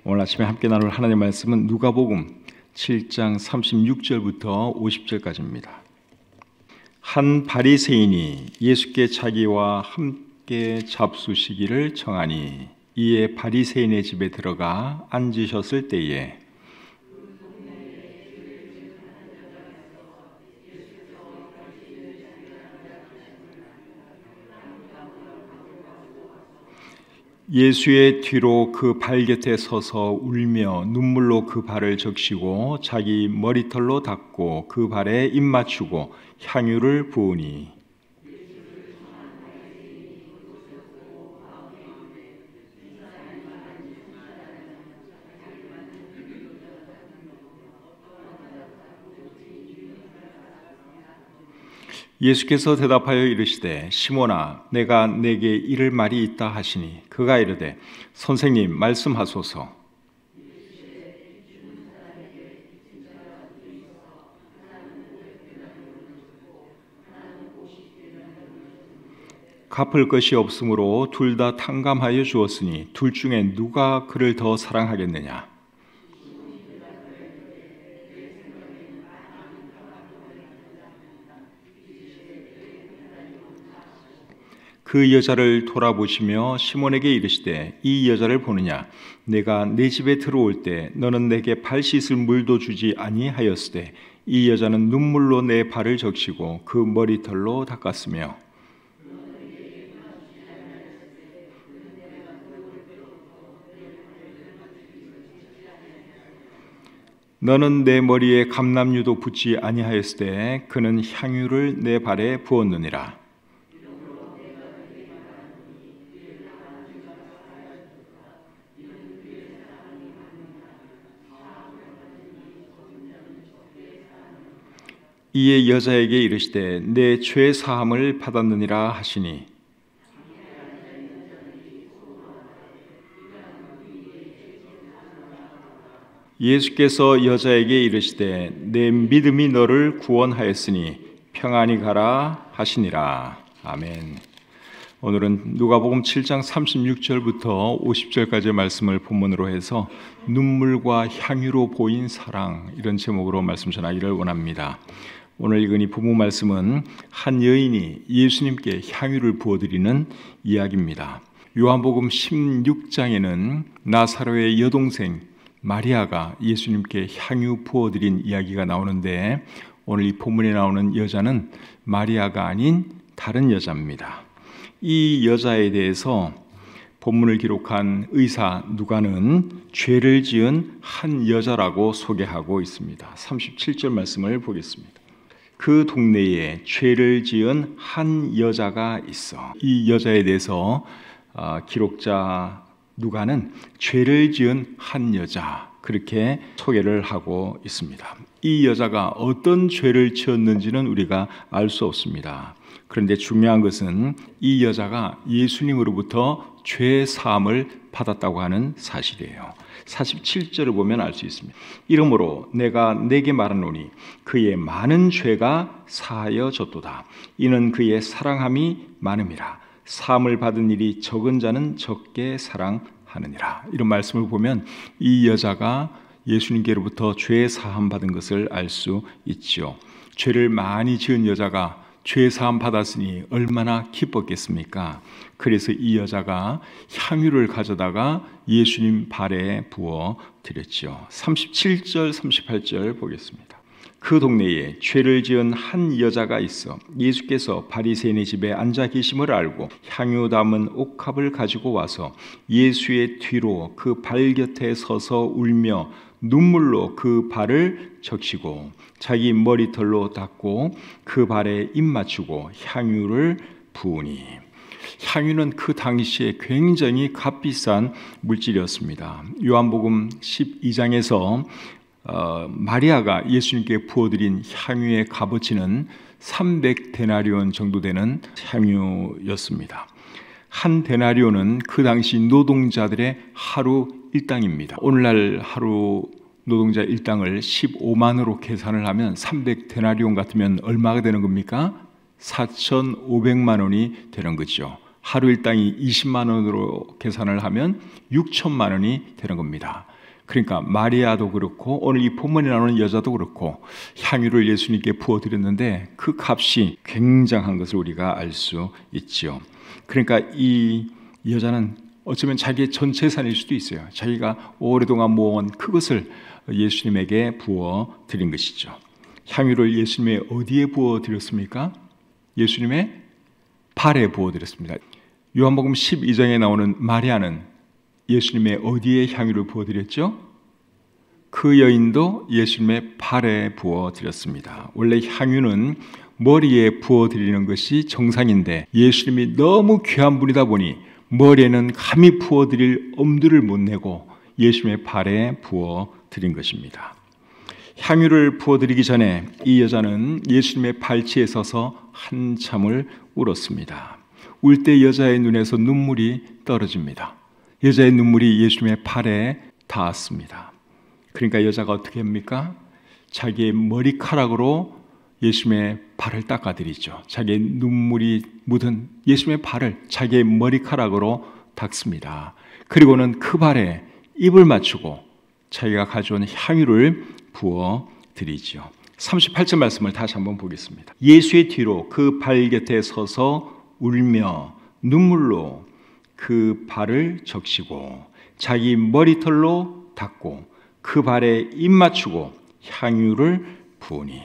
오늘 아침에 함께 나눌 하나님의 말씀은 누가복음 7장 36절부터 50절까지입니다. 한 바리새인이 예수께 자기와 함께 잡수시기를 청하니 이에 바리새인의 집에 들어가 앉으셨을 때에 예수의 뒤로 그 발 곁에 서서 울며 눈물로 그 발을 적시고 자기 머리털로 닦고 그 발에 입 맞추고 향유를 부으니 예수께서 대답하여 이르시되 시몬아 내가 내게 이를 말이 있다 하시니 그가 이르되 선생님 말씀하소서. 갚을 것이 없으므로 둘 다 탕감하여 주었으니 둘 중에 누가 그를 더 사랑하겠느냐. 그 여자를 돌아보시며 시몬에게 이르시되 이 여자를 보느냐. 내가 내 집에 들어올 때 너는 내게 발 씻을 물도 주지 아니하였으되 이 여자는 눈물로 내 발을 적시고 그 머리털로 닦았으며 너는 내 머리에 감람유도 붓지 아니하였으되 그는 향유를 내 발에 부었느니라. 이에 여자에게 이르시되 내 죄 사함을 받았느니라 하시니 예수께서 여자에게 이르시되 내 믿음이 너를 구원하였으니 평안히 가라 하시니라. 아멘. 오늘은 누가복음 7장 36절부터 50절까지의 말씀을 본문으로 해서 눈물과 향유로 보인 사랑, 이런 제목으로 말씀 전하기를 원합니다. 오늘 읽은 이 본문 말씀은 한 여인이 예수님께 향유를 부어드리는 이야기입니다. 요한복음 16장에는 나사로의 여동생 마리아가 예수님께 향유 부어드린 이야기가 나오는데 오늘 이 본문에 나오는 여자는 마리아가 아닌 다른 여자입니다. 이 여자에 대해서 본문을 기록한 의사 누가는 죄를 지은 한 여자라고 소개하고 있습니다. 37절 말씀을 보겠습니다. 그 동네에 죄를 지은 한 여자가 있어. 이 여자에 대해서 기록자 누가는 죄를 지은 한 여자, 그렇게 소개를 하고 있습니다. 이 여자가 어떤 죄를 지었는지는 우리가 알 수 없습니다. 그런데 중요한 것은 이 여자가 예수님으로부터 죄 사함을 받았다고 하는 사실이에요. 47절을 보면 알 수 있습니다. 이러므로 내가 내게 말하노니 그의 많은 죄가 사하여졌도다. 이는 그의 사랑함이 많음이라. 사함을 받은 일이 적은 자는 적게 사랑하느니라. 이런 말씀을 보면 이 여자가 예수님께로부터 죄 사함 받은 것을 알 수 있죠. 죄를 많이 지은 여자가 죄 사함 받았으니 얼마나 기뻤겠습니까? 그래서 이 여자가 향유를 가져다가 예수님 발에 부어 드렸죠. 37절 38절 보겠습니다. 그 동네에 죄를 지은 한 여자가 있어 예수께서 바리새인의 집에 앉아 계심을 알고 향유 담은 옥합을 가지고 와서 예수의 뒤로 그 발 곁에 서서 울며 눈물로 그 발을 적시고 자기 머리털로 닦고 그 발에 입 맞추고 향유를 부으니, 향유는 그 당시에 굉장히 값비싼 물질이었습니다. 요한복음 12장에서 마리아가 예수님께 부어드린 향유의 값어치는 300데나리온 정도 되는 향유였습니다. 한 데나리온은 그 당시 노동자들의 하루 일당입니다. 오늘날 하루 노동자 일당을 15만으로 계산을 하면 300데나리온 같으면 얼마가 되는 겁니까? 4,500만 원이 되는 거죠. 하루 일당이 20만 원으로 계산을 하면 6천만 원이 되는 겁니다. 그러니까 마리아도 그렇고 오늘 이 본문에 나오는 여자도 그렇고 향유를 예수님께 부어드렸는데 그 값이 굉장한 것을 우리가 알 수 있지요. 그러니까 이 여자는 어쩌면 자기의 전 재산일 수도 있어요. 자기가 오랫동안 모은 그것을 예수님에게 부어드린 것이죠. 향유를 예수님의 어디에 부어드렸습니까? 예수님의 발에 부어드렸습니다. 요한복음 12장에 나오는 마리아는 예수님의 어디에 향유를 부어드렸죠? 그 여인도 예수님의 발에 부어드렸습니다. 원래 향유는 머리에 부어드리는 것이 정상인데 예수님이 너무 귀한 분이다 보니 머리에는 감히 부어드릴 엄두를 못 내고 예수님의 발에 부어드린 것입니다. 향유를 부어드리기 전에 이 여자는 예수님의 발치에 서서 한참을 울었습니다. 울 때 여자의 눈에서 눈물이 떨어집니다. 여자의 눈물이 예수님의 발에 닿았습니다. 그러니까 여자가 어떻게 합니까? 자기의 머리카락으로 예수님의 발을 닦아드리죠. 자기의 눈물이 묻은 예수님의 발을 자기의 머리카락으로 닦습니다. 그리고는 그 발에 입을 맞추고 자기가 가져온 향유를 부어드리죠. 38절 말씀을 다시 한번 보겠습니다. 예수의 뒤로 그 발 곁에 서서 울며 눈물로 그 발을 적시고 자기 머리털로 닦고 그 발에 입 맞추고 향유를 부으니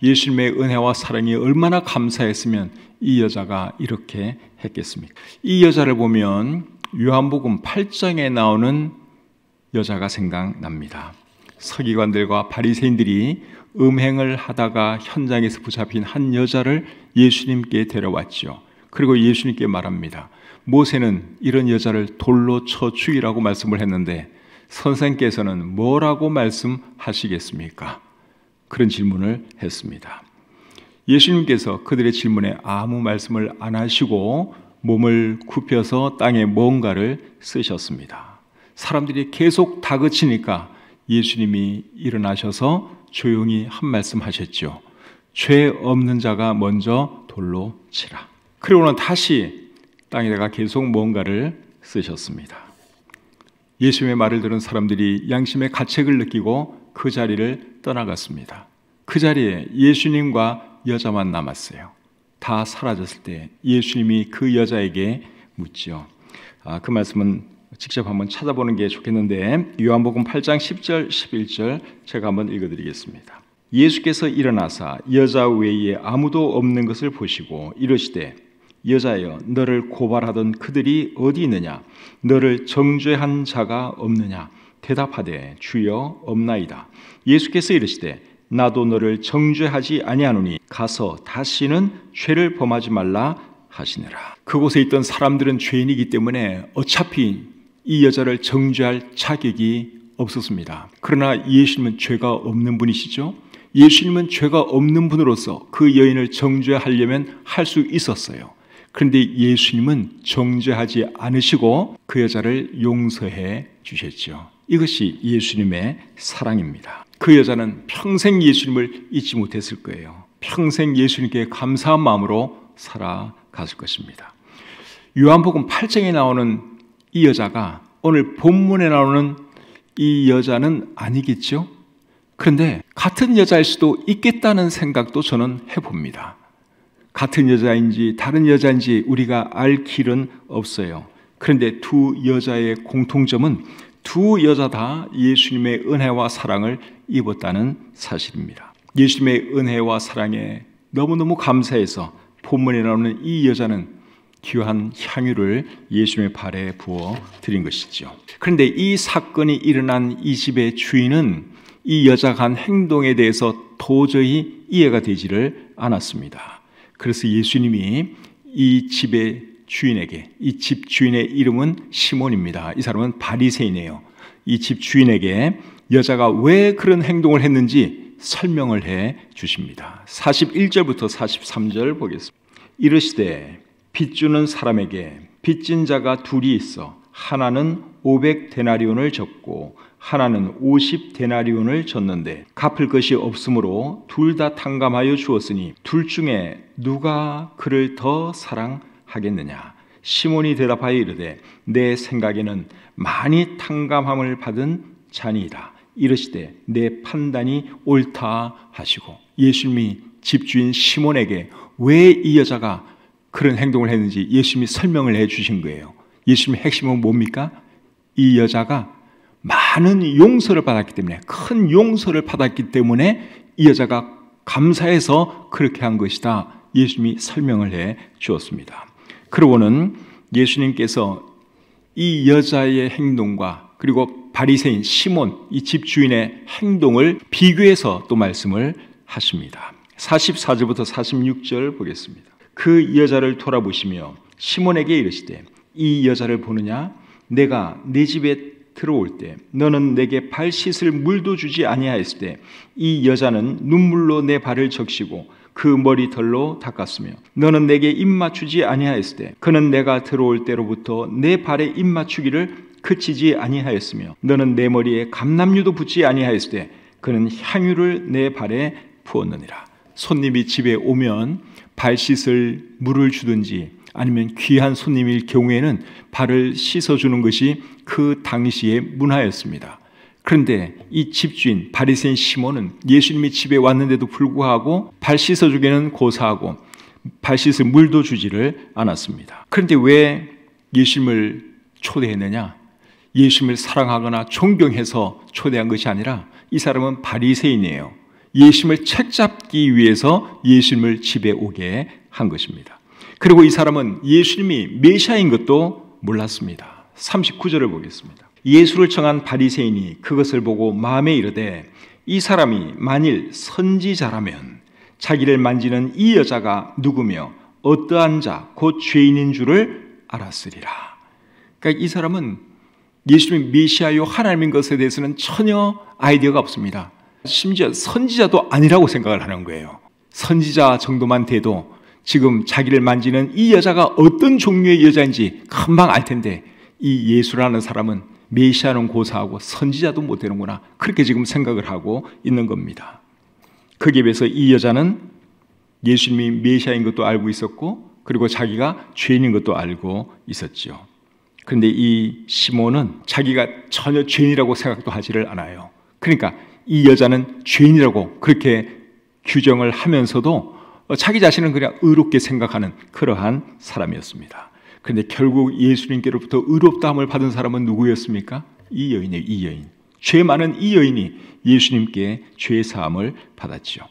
예수님의 은혜와 사랑이 얼마나 감사했으면 이 여자가 이렇게 했겠습니까? 이 여자를 보면 요한복음 8장에 나오는 여자가 생각납니다. 서기관들과 바리새인들이 음행을 하다가 현장에서 붙잡힌 한 여자를 예수님께 데려왔죠. 그리고 예수님께 말합니다. 모세는 이런 여자를 돌로 쳐 죽이라고 말씀을 했는데 선생께서는 뭐라고 말씀하시겠습니까? 그런 질문을 했습니다. 예수님께서 그들의 질문에 아무 말씀을 안 하시고 몸을 굽혀서 땅에 뭔가를 쓰셨습니다. 사람들이 계속 다그치니까 예수님이 일어나셔서 조용히 한 말씀 하셨죠. 죄 없는 자가 먼저 돌로 치라. 그리고는 다시 땅에다가 계속 뭔가를 쓰셨습니다. 예수님의 말을 들은 사람들이 양심의 가책을 느끼고 그 자리를 떠나갔습니다. 그 자리에 예수님과 여자만 남았어요. 다 사라졌을 때 예수님이 그 여자에게 묻죠. 그 말씀은 직접 한번 찾아보는 게 좋겠는데 요한복음 8장 10절 11절 제가 한번 읽어드리겠습니다. 예수께서 일어나사 여자 외에 아무도 없는 것을 보시고 이르시되 여자여 너를 고발하던 그들이 어디 있느냐? 너를 정죄한 자가 없느냐? 대답하되 주여 없나이다. 예수께서 이르시되 나도 너를 정죄하지 아니하노니 가서 다시는 죄를 범하지 말라 하시니라. 그곳에 있던 사람들은 죄인이기 때문에 어차피 이 여자를 정죄할 자격이 없었습니다. 그러나 예수님은 죄가 없는 분이시죠. 예수님은 죄가 없는 분으로서 그 여인을 정죄하려면 할 수 있었어요. 그런데 예수님은 정죄하지 않으시고 그 여자를 용서해 주셨죠. 이것이 예수님의 사랑입니다. 그 여자는 평생 예수님을 잊지 못했을 거예요. 평생 예수님께 감사한 마음으로 살아갔을 것입니다. 요한복음 8장에 나오는 이 여자가 오늘 본문에 나오는 이 여자는 아니겠죠? 그런데 같은 여자일 수도 있겠다는 생각도 저는 해봅니다. 같은 여자인지 다른 여자인지 우리가 알 길은 없어요. 그런데 두 여자의 공통점은 두 여자 다 예수님의 은혜와 사랑을 입었다는 사실입니다. 예수님의 은혜와 사랑에 너무너무 감사해서 본문에 나오는 이 여자는 귀한 향유를 예수님의 발에 부어 드린 것이죠. 그런데 이 사건이 일어난 이 집의 주인은 이 여자가 한 행동에 대해서 도저히 이해가 되지를 않았습니다. 그래서 예수님이 이 집의 주인에게, 이 집 주인의 이름은 시몬입니다. 이 사람은 바리새인이에요. 이 집 주인에게 여자가 왜 그런 행동을 했는지 설명을 해 주십니다. 41절부터 43절 보겠습니다. 이르시되 빚주는 사람에게 빚진 자가 둘이 있어 하나는 500데나리온을 졌고 하나는 50데나리온을 졌는데 갚을 것이 없으므로 둘 다 탕감하여 주었으니 둘 중에 누가 그를 더 사랑하겠느냐? 시몬이 대답하여 이르되 내 생각에는 많이 탕감함을 받은 자니이다. 이르시되 내 판단이 옳다 하시고, 예수님이 집주인 시몬에게 왜 이 여자가 그런 행동을 했는지 예수님이 설명을 해 주신 거예요. 예수님의 핵심은 뭡니까? 이 여자가 많은 용서를 받았기 때문에, 큰 용서를 받았기 때문에 이 여자가 감사해서 그렇게 한 것이다. 예수님이 설명을 해 주었습니다. 그러고는 예수님께서 이 여자의 행동과 그리고 바리새인 시몬, 이 집주인의 행동을 비교해서 또 말씀을 하십니다. 44절부터 46절 보겠습니다. 그 여자를 돌아보시며 시몬에게 이르시되 이 여자를 보느냐? 내가 네 집에 들어올 때 너는 내게 발 씻을 물도 주지 아니하였을 때 이 여자는 눈물로 내 발을 적시고 그 머리털로 닦았으며, 너는 내게 입 맞추지 아니하였을 때 그는 내가 들어올 때로부터 내 발에 입 맞추기를 그치지 아니하였으며, 너는 내 머리에 감람유도 붓지 아니하였을 때 그는 향유를 내 발에 부었느니라. 손님이 집에 오면 발 씻을 물을 주든지 아니면 귀한 손님일 경우에는 발을 씻어주는 것이 그 당시의 문화였습니다. 그런데 이 집주인 바리새인 시몬은 예수님이 집에 왔는데도 불구하고 발 씻어주기는 고사하고 발 씻을 물도 주지를 않았습니다. 그런데 왜 예수님을 초대했느냐? 예수님을 사랑하거나 존경해서 초대한 것이 아니라 이 사람은 바리새인이에요. 예수님을 책잡기 위해서 예수님을 집에 오게 한 것입니다. 그리고 이 사람은 예수님이 메시아인 것도 몰랐습니다. 39절을 보겠습니다. 예수를 청한 바리새인이 그것을 보고 마음에 이르되 이 사람이 만일 선지자라면 자기를 만지는 이 여자가 누구며 어떠한 자 곧 죄인인 줄을 알았으리라. 그러니까 이 사람은 예수님이 메시아요 하나님인 것에 대해서는 전혀 아이디어가 없습니다. 심지어 선지자도 아니라고 생각을 하는 거예요. 선지자 정도만 돼도 지금 자기를 만지는 이 여자가 어떤 종류의 여자인지 금방 알 텐데, 이 예수라는 사람은 메시아는 고사하고 선지자도 못 되는구나, 그렇게 지금 생각을 하고 있는 겁니다. 거기에 비해서 이 여자는 예수님이 메시아인 것도 알고 있었고 그리고 자기가 죄인인 것도 알고 있었죠. 그런데 이 시몬은 자기가 전혀 죄인이라고 생각도 하지를 않아요. 그러니까 이 여자는 죄인이라고 그렇게 규정을 하면서도 자기 자신은 그냥 의롭게 생각하는 그러한 사람이었습니다. 그런데 결국 예수님께로부터 의롭다함을 받은 사람은 누구였습니까? 이 여인이에요. 이 여인. 죄 많은 이 여인이 예수님께 죄 사함을 받았죠.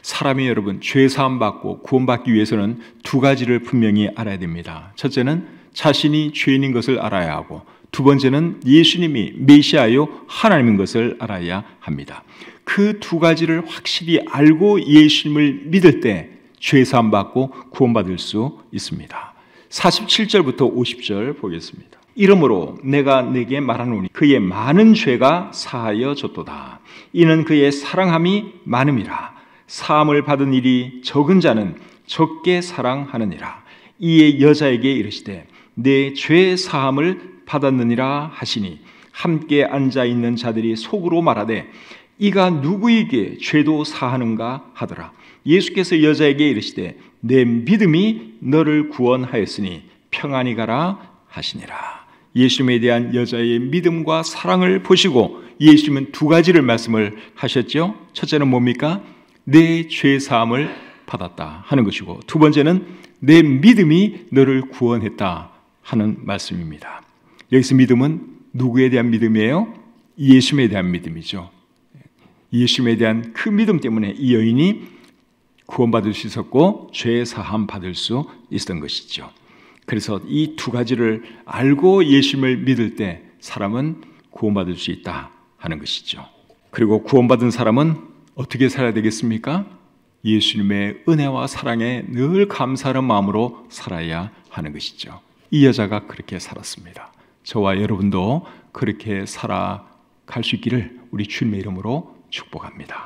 사람이 여러분 죄 사함 받고 구원받기 위해서는 두 가지를 분명히 알아야 됩니다. 첫째는 자신이 죄인인 것을 알아야 하고, 두 번째는 예수님이 메시아요 하나님인 것을 알아야 합니다. 그 두 가지를 확실히 알고 예수님을 믿을 때 죄 사함 받고 구원받을 수 있습니다. 47절부터 50절 보겠습니다. 이러므로 내가 네게 말하노니 그의 많은 죄가 사하여 졌도다. 이는 그의 사랑함이 많음이라. 사함을 받은 일이 적은 자는 적게 사랑하느니라. 이에 여자에게 이르시되 내 죄 사함을 받았느니라 하시니, 함께 앉아있는 자들이 속으로 말하되 이가 누구에게 죄도 사하는가 하더라. 예수께서 여자에게 이르시되 내 믿음이 너를 구원하였으니 평안히 가라 하시니라. 예수님에 대한 여자의 믿음과 사랑을 보시고 예수님은 두 가지를 말씀을 하셨죠. 첫째는 뭡니까? 내 죄 사함을 받았다 하는 것이고, 두 번째는 내 믿음이 너를 구원했다 하는 말씀입니다. 여기서 믿음은 누구에 대한 믿음이에요? 예수님에 대한 믿음이죠. 예수님에 대한 그 믿음 때문에 이 여인이 구원받을 수 있었고 죄 사함 받을 수 있었던 것이죠. 그래서 이 두 가지를 알고 예수님을 믿을 때 사람은 구원받을 수 있다 하는 것이죠. 그리고 구원받은 사람은 어떻게 살아야 되겠습니까? 예수님의 은혜와 사랑에 늘 감사하는 마음으로 살아야 하는 것이죠. 이 여자가 그렇게 살았습니다. 저와 여러분도 그렇게 살아갈 수 있기를 우리 주님의 이름으로 축복합니다.